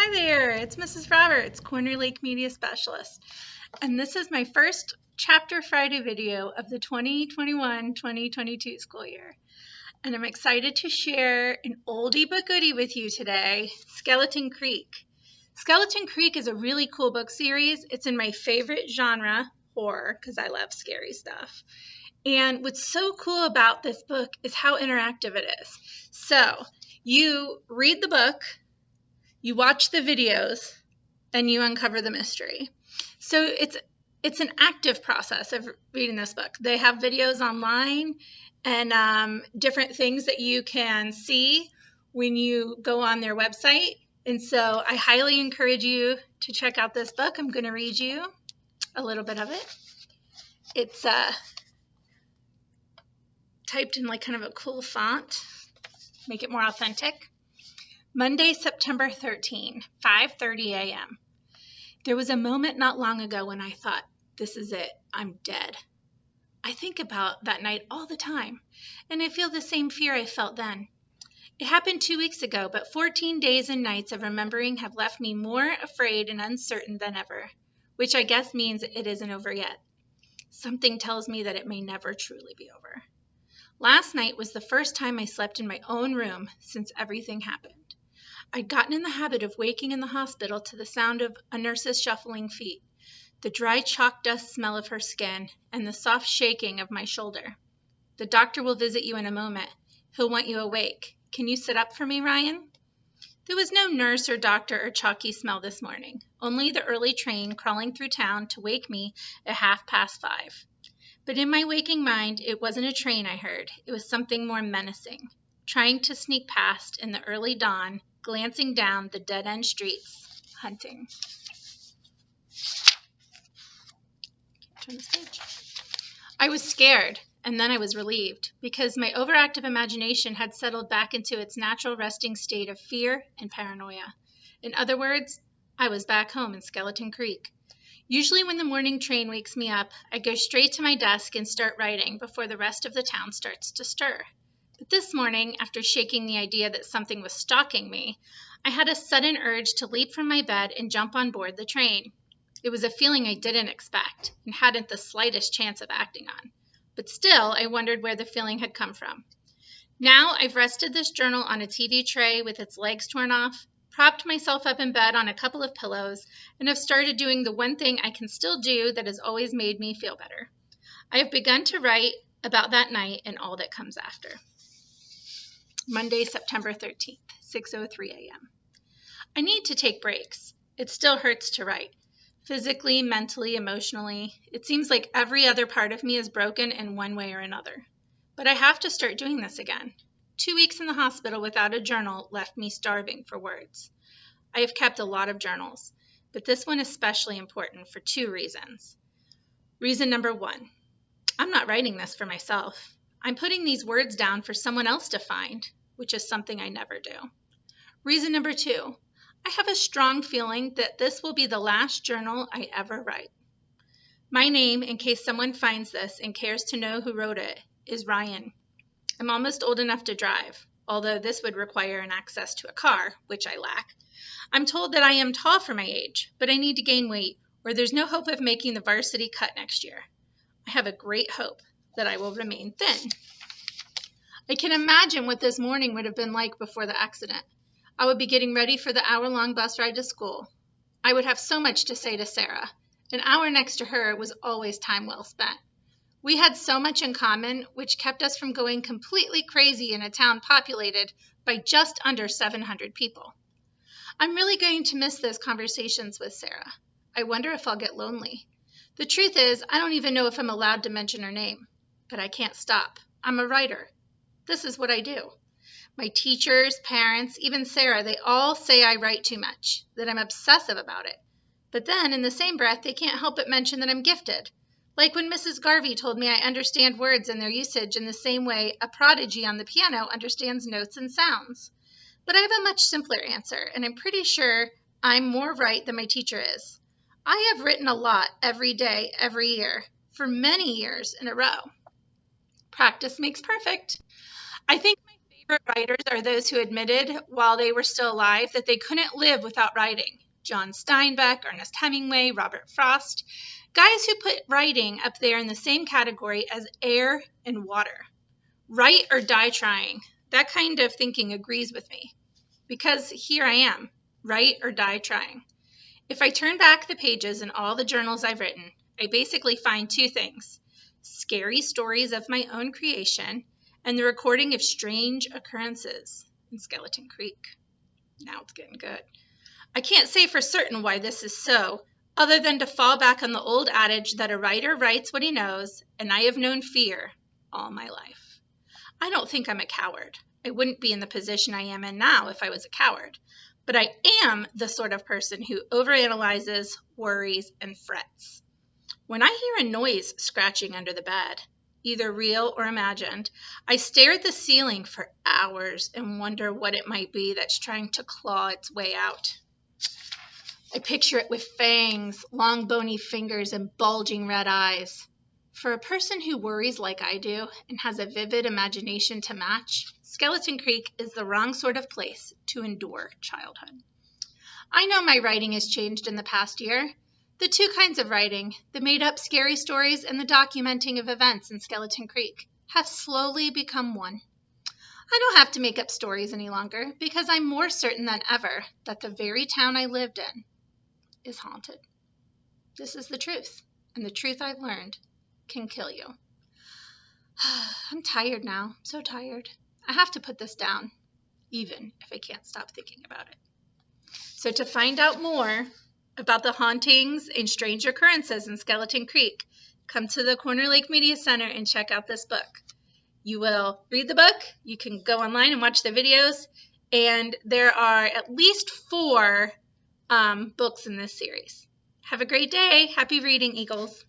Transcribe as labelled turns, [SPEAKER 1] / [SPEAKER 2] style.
[SPEAKER 1] Hi there, it's Mrs. Roberts, Corner Lake Media Specialist, and this is my first Chapter Friday video of the 2021-2022 school year. And I'm excited to share an oldie but goodie with you today, Skeleton Creek. Skeleton Creek is a really cool book series. It's in my favorite genre, horror, because I love scary stuff. And what's so cool about this book is how interactive it is. So you read the book, you watch the videos, and you uncover the mystery. So it's an active process of reading this book. They have videos online and different things that you can see when you go on their website. And so I highly encourage you to check out this book. I'm going to read you a little bit of it. It's typed in like kind of a cool font, make it more authentic. Monday, September 13, 5:30 a.m. There was a moment not long ago when I thought, this is it, I'm dead. I think about that night all the time, and I feel the same fear I felt then. It happened 2 weeks ago, but 14 days and nights of remembering have left me more afraid and uncertain than ever, which I guess means it isn't over yet. Something tells me that it may never truly be over. Last night was the first time I slept in my own room since everything happened. I'd gotten in the habit of waking in the hospital to the sound of a nurse's shuffling feet, the dry chalk dust smell of her skin, and the soft shaking of my shoulder. The doctor will visit you in a moment. He'll want you awake. Can you sit up for me, Ryan? There was no nurse or doctor or chalky smell this morning, only the early train crawling through town to wake me at 5:30. But in my waking mind, it wasn't a train I heard. It was something more menacing, trying to sneak past in the early dawn, glancing down the dead-end streets, hunting. Turn this page. I was scared, and then I was relieved, because my overactive imagination had settled back into its natural resting state of fear and paranoia. In other words, I was back home in Skeleton Creek. Usually when the morning train wakes me up, I go straight to my desk and start writing before the rest of the town starts to stir. But this morning, after shaking the idea that something was stalking me, I had a sudden urge to leap from my bed and jump on board the train. It was a feeling I didn't expect and hadn't the slightest chance of acting on. But still, I wondered where the feeling had come from. Now I've rested this journal on a TV tray with its legs torn off, propped myself up in bed on a couple of pillows, and have started doing the one thing I can still do that has always made me feel better. I have begun to write about that night and all that comes after. Monday, September 13th, 6:03 a.m. I need to take breaks. It still hurts to write. Physically, mentally, emotionally. It seems like every other part of me is broken in one way or another. But I have to start doing this again. 2 weeks in the hospital without a journal left me starving for words. I have kept a lot of journals, but this one is especially important for 2 reasons. Reason number 1, I'm not writing this for myself. I'm putting these words down for someone else to find, which is something I never do. Reason number 2, I have a strong feeling that this will be the last journal I ever write. My name, in case someone finds this and cares to know who wrote it, is Ryan. I'm almost old enough to drive, although this would require an access to a car, which I lack. I'm told that I am tall for my age, but I need to gain weight, or there's no hope of making the varsity cut next year. I have a great hope that I will remain thin. I can imagine what this morning would have been like before the accident. I would be getting ready for the hour-long bus ride to school. I would have so much to say to Sarah. An hour next to her was always time well spent. We had so much in common, which kept us from going completely crazy in a town populated by just under 700 people. I'm really going to miss those conversations with Sarah. I wonder if I'll get lonely. The truth is, I don't even know if I'm allowed to mention her name. But I can't stop. I'm a writer. This is what I do. My teachers, parents, even Sarah, they all say I write too much, that I'm obsessive about it. But then, in the same breath, they can't help but mention that I'm gifted. Like when Mrs. Garvey told me I understand words and their usage in the same way a prodigy on the piano understands notes and sounds. But I have a much simpler answer, and I'm pretty sure I'm more right than my teacher is. I have written a lot every day, every year, for many years in a row. Practice makes perfect. I think my favorite writers are those who admitted while they were still alive that they couldn't live without writing. John Steinbeck, Ernest Hemingway, Robert Frost, guys who put writing up there in the same category as air and water. Write or die trying. That kind of thinking agrees with me, because here I am, write or die trying. If I turn back the pages in all the journals I've written, I basically find two things: scary stories of my own creation and the recording of strange occurrences in Skeleton Creek. Now it's getting good. I can't say for certain why this is so, other than to fall back on the old adage that a writer writes what he knows, and I have known fear all my life. I don't think I'm a coward. I wouldn't be in the position I am in now if I was a coward. But I am the sort of person who overanalyzes, worries, and frets. When I hear a noise scratching under the bed, either real or imagined, I stare at the ceiling for hours and wonder what it might be that's trying to claw its way out. I picture it with fangs, long bony fingers, and bulging red eyes. For a person who worries like I do and has a vivid imagination to match, Skeleton Creek is the wrong sort of place to endure childhood. I know my writing has changed in the past year. The two kinds of writing, the made-up scary stories and the documenting of events in Skeleton Creek, have slowly become one. I don't have to make up stories any longer because I'm more certain than ever that the very town I lived in is haunted. This is the truth, and the truth I've learned can kill you. I'm tired now, so tired. I have to put this down, even if I can't stop thinking about it. So to find out more about the hauntings and strange occurrences in Skeleton Creek, come to the Corner Lake Media Center and check out this book. You will read the book, you can go online and watch the videos, and there are at least 4 books in this series. Have a great day. Happy reading, Eagles.